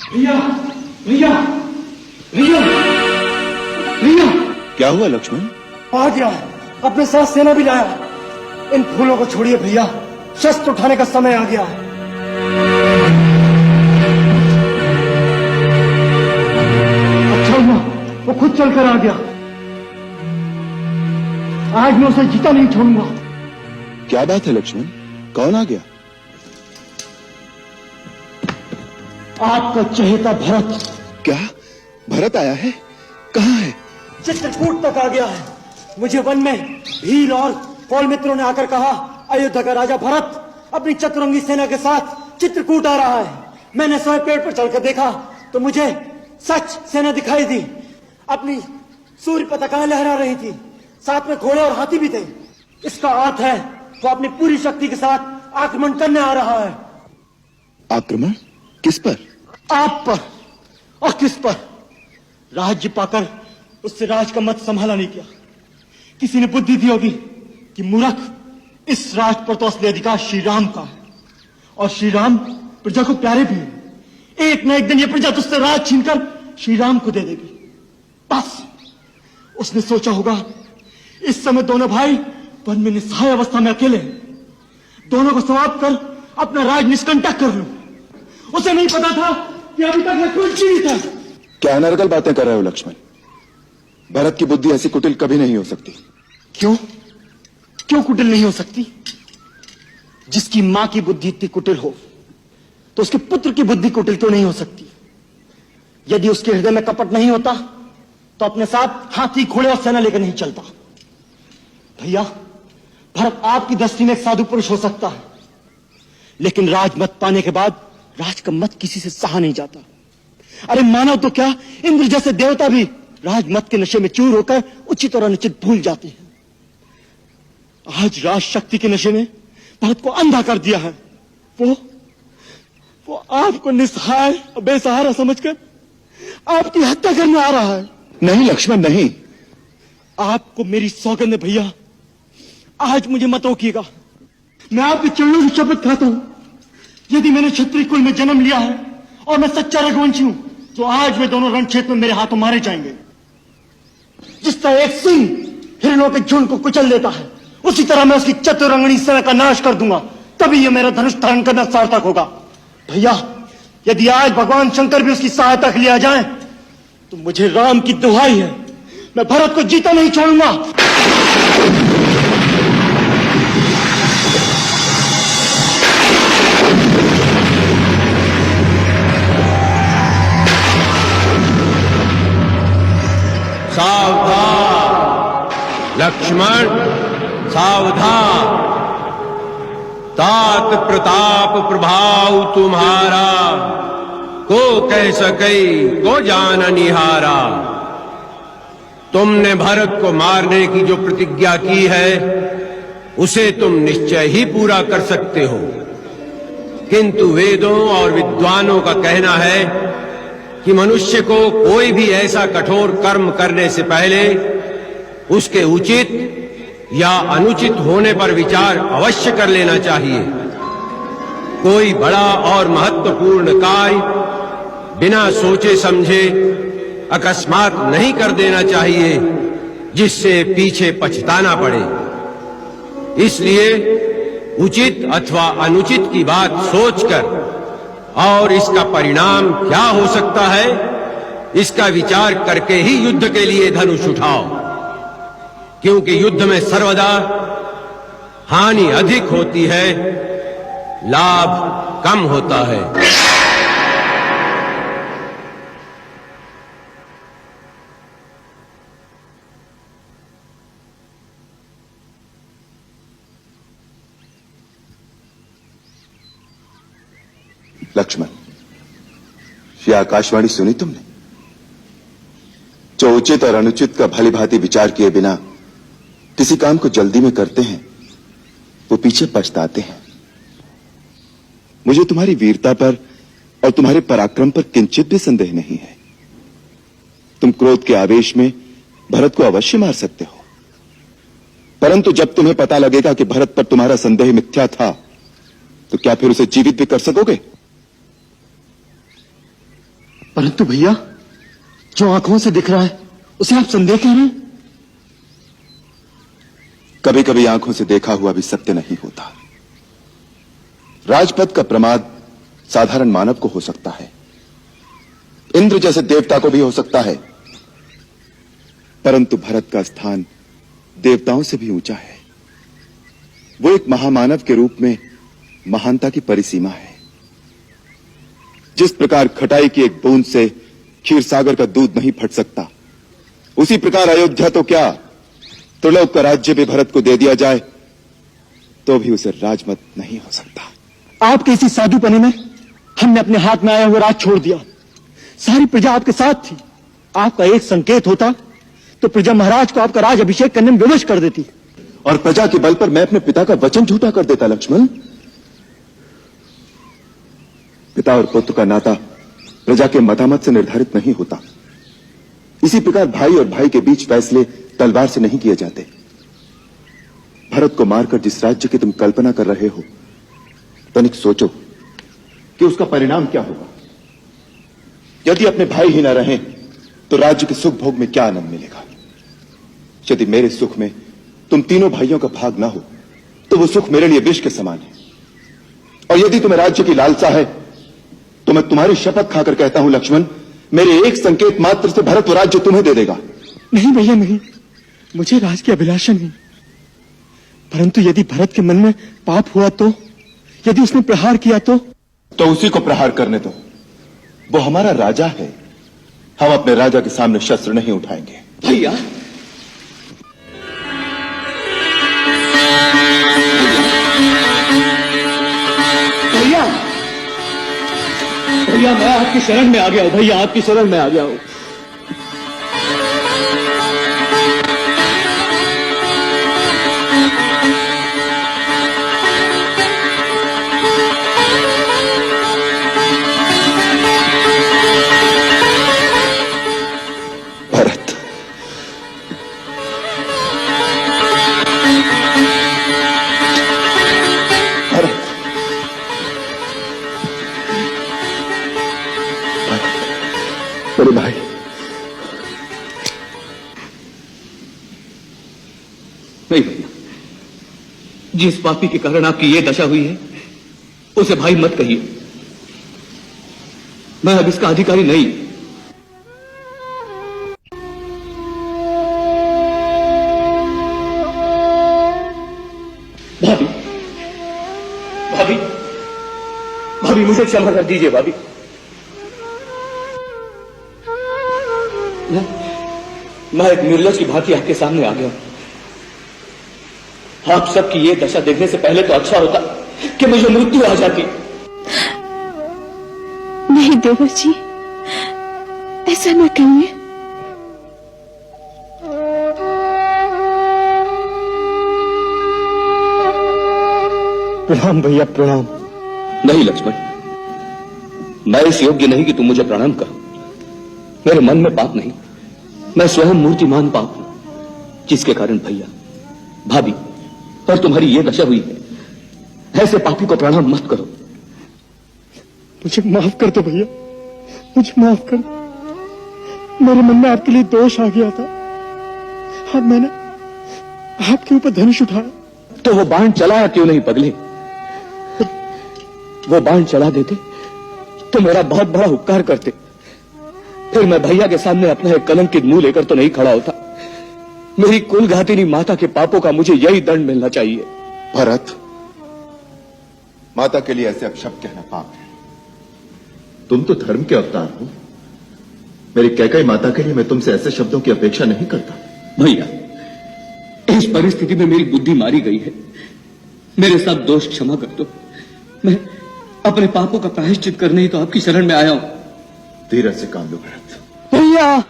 भैया भैया भैया भैया, क्या हुआ लक्ष्मण? आ गया, अपने साथ सेना भी लाया। इन फूलों को छोड़िए भैया, शस्त्र उठाने का समय आ गया है। अच्छा हुआ वो खुद चलकर आ गया। आज मैं उसे जीता नहीं छोड़ूंगा। क्या बात है लक्ष्मण, कौन आ गया? आपका चहेता भरत। क्या भरत आया है? कहाँ है? चित्रकूट तक आ गया है। मुझे वन में भील और कौल मित्रों ने आकर कहा, अयोध्या का राजा भरत अपनी चतुरंगी सेना के साथ चित्रकूट आ रहा है। मैंने स्वयं पेड़ पर चढ़कर देखा तो मुझे सच सेना दिखाई दी। अपनी सूर्य पताकाएं लहरा रही थी, साथ में घोड़े और हाथी भी थे। इसका अर्थ है वो अपनी पूरी शक्ति के साथ आक्रमण करने आ रहा है। आक्रमण? किस पर? आप पर। और किस पर? राज्य पाकर उससे राज का मत संभाला नहीं किया। किसी ने बुद्धि दी होगी कि मूर्ख, इस राज पर तो असली अधिकार श्री राम का है और श्री राम प्रजा को प्यारे भी हैं। एक न एक दिन ये प्रजा तुझसे राज छीनकर श्री राम को दे देगी। बस उसने सोचा होगा इस समय दोनों भाई वन में निस्सहाय अवस्था में अकेले हैं। दोनों को समाप्त कर अपना राज निष्कंटक कर लूं। उसे नहीं पता था कि अभी तक लक्ष्मण जीवित है। क्या अनर्गल बातें कर रहे हो लक्ष्मण? भरत की बुद्धि ऐसी कुटिल कभी नहीं हो सकती। क्यों? क्यों कुटिल नहीं हो सकती? जिसकी मां की बुद्धि इतनी कुटिल हो तो उसके पुत्र की बुद्धि कुटिल क्यों नहीं हो सकती? यदि उसके हृदय में कपट नहीं होता तो अपने साथ हाथी, घोड़े और सेना लेकर नहीं चलता। भैया, भरत आपकी दृष्टि में एक साधु पुरुष हो सकता है, लेकिन राजमत पाने के बाद राज का मत किसी से सहा नहीं जाता। अरे मानव तो क्या, इंद्र जैसे देवता भी राजमत के नशे में चूर होकर उचित और अनुचित भूल जाते हैं। आज राज शक्ति के नशे ने भरत को अंधा कर दिया है। वो आपको निस्सहाय और बेसहारा समझकर आपकी हत्या करने आ रहा है। नहीं लक्ष्मण, नहीं। आपको मेरी सौगंध है भैया, आज मुझे मत रोकिएगा। मैं आपके चरणों की शपथ खाता हूं, यदि मैंने क्षत्रिय कुल में जन्म लिया है और मैं सच्चा रघुवंशी हूं तो आज वे दोनों रणक्षेत्र में मेरे हाथों मारे जाएंगे। जिस तरह एक सिंह हिरणों के झुंड को कुचल देता है, उसी तरह मैं उसकी चतुरंगनी सेना का नाश कर दूंगा। तभी यह मेरा धनुष धारण करना सार्थक होगा। भैया, यदि आज भगवान शंकर भी उसकी सहायता के लिए आ जाएं, तो मुझे राम की दुहाई है, मैं भरत को जीता नहीं छोड़ूंगा। सावधान लक्ष्मण, सावधान। तात प्रताप प्रभाव तुम्हारा, को कह सके को जान निहारा। तुमने भरत को मारने की जो प्रतिज्ञा की है उसे तुम निश्चय ही पूरा कर सकते हो, किंतु वेदों और विद्वानों का कहना है कि मनुष्य को कोई भी ऐसा कठोर कर्म करने से पहले उसके उचित या अनुचित होने पर विचार अवश्य कर लेना चाहिए। कोई बड़ा और महत्वपूर्ण कार्य बिना सोचे समझे अकस्मात नहीं कर देना चाहिए, जिससे पीछे पछताना पड़े। इसलिए उचित अथवा अनुचित की बात सोचकर और इसका परिणाम क्या हो सकता है, इसका विचार करके ही युद्ध के लिए धनुष उठाओ, क्योंकि युद्ध में सर्वदा हानि अधिक होती है, लाभ कम होता है। लक्ष्मण, ये आकाशवाणी सुनी तुमने? जो उचित और अनुचित का भली भांति विचार किए बिना किसी काम को जल्दी में करते हैं वो पीछे पछताते हैं। मुझे तुम्हारी वीरता पर और तुम्हारे पराक्रम पर किंचित भी संदेह नहीं है। तुम क्रोध के आवेश में भरत को अवश्य मार सकते हो, परंतु जब तुम्हें पता लगेगा कि भरत पर तुम्हारा संदेह मिथ्या था, तो क्या फिर उसे जीवित भी कर सकोगे? परंतु भैया, जो आंखों से दिख रहा है उसे आप संदेह कह रहे हैं। कभी कभी आंखों से देखा हुआ भी सत्य नहीं होता। राजपद का प्रमाद साधारण मानव को हो सकता है, इंद्र जैसे देवता को भी हो सकता है, परंतु भरत का स्थान देवताओं से भी ऊंचा है। वो एक महामानव के रूप में महानता की परिसीमा है। जिस प्रकार खटाई की एक बूंद से क्षीर सागर का दूध नहीं फट सकता, उसी प्रकार अयोध्या तो क्या, त्रिलोक का राज्य भी भरत को दे दिया जाए तो भी उसे राजमत नहीं हो सकता। आपके इसी साधुपने में हमने अपने हाथ में आया हुआ राज छोड़ दिया। सारी प्रजा आपके साथ थी। आपका एक संकेत होता तो प्रजा महाराज को आपका राज अभिषेक करने में विवश कर देती, और प्रजा के बल पर मैं अपने पिता का वचन झूठा कर देता। लक्ष्मण, पिता और पुत्र का नाता प्रजा के मतामत से निर्धारित नहीं होता। इसी प्रकार भाई और भाई के बीच फैसले तलवार से नहीं किए जाते। भरत को मारकर जिस राज्य की तुम कल्पना कर रहे हो, तनिक सोचो कि उसका परिणाम क्या होगा। यदि अपने भाई ही न रहें तो राज्य के सुख भोग में क्या आनंद मिलेगा। यदि मेरे सुख में तुम तीनों भाइयों का भाग ना हो तो वो सुख मेरे लिए विष के समान है। और यदि तुम्हें राज्य की लालसा है तो मैं तुम्हारी शपथ खाकर कहता हूं लक्ष्मण, मेरे एक संकेत मात्र से भरत वो राज्य तुम्हें दे देगा। नहीं भैया नहीं, मुझे राज की अभिलाषा नहीं। परंतु यदि भरत के मन में पाप हुआ तो, यदि उसने प्रहार किया तो उसी को प्रहार करने दो। वो हमारा राजा है। हम अपने राजा के सामने शस्त्र नहीं उठाएंगे। भैया, भैया, भैया मैं आपकी शरण में आ गया हूं। भैया आपकी शरण में आ गया हूं। भरत, भरत, मेरे भाई, नहीं भैया, जिस पापी के कारण आपकी ये दशा हुई है उसे भाई मत कहिए। मैं अब इसका अधिकारी नहीं। भाभी, भाभी, भाभी मुझे क्षमा कर दीजिए। भाभी, मैं एक निर्लज की भांति आपके सामने आ गया हूं। आप सबकी ये दशा देखने से पहले तो अच्छा होता कि मुझे मृत्यु आ जाती। नहीं देवर जी, ऐसा न कहिए। प्रणाम भैया, प्रणाम। नहीं लक्ष्मण, मैं इस योग्य नहीं कि तुम मुझे प्रणाम करो। मेरे मन में पाप नहीं, मैं स्वयं मूर्तिमान पाप हूं, जिसके कारण भैया, भाभी और तुम्हारी ये दशा हुई है। ऐसे पापी को प्रणाम मत करो। मुझे माफ कर दो भैया, मुझे माफ कर दो। मेरे मन में आपके लिए दोष आ गया था। अब मैंने आपके ऊपर धनुष उठाया। तो वो बाण चलाया क्यों नहीं पगले? वो बाण चला देते तो मेरा बहुत बड़ा उपकार करते। फिर मैं भैया के सामने अपना एक कलंकित मुंह लेकर तो नहीं खड़ा होता। मेरी कुलघातिनी माता के पापों का मुझे यही दंड मिलना चाहिए। भरत, माता के लिए ऐसे अपशब्द कहना पाप है। तुम तो धर्म के अवतार हो। मेरी कैकई माता के लिए मैं तुमसे ऐसे शब्दों की अपेक्षा नहीं करता। भैया, इस परिस्थिति में मेरी बुद्धि मारी गई है। मेरे सब दोष क्षमा कर दो। मैं अपने पापों का प्रायश्चित करने ही तो आपकी शरण में आया हूं। धीरज से काम लो भरत। भैया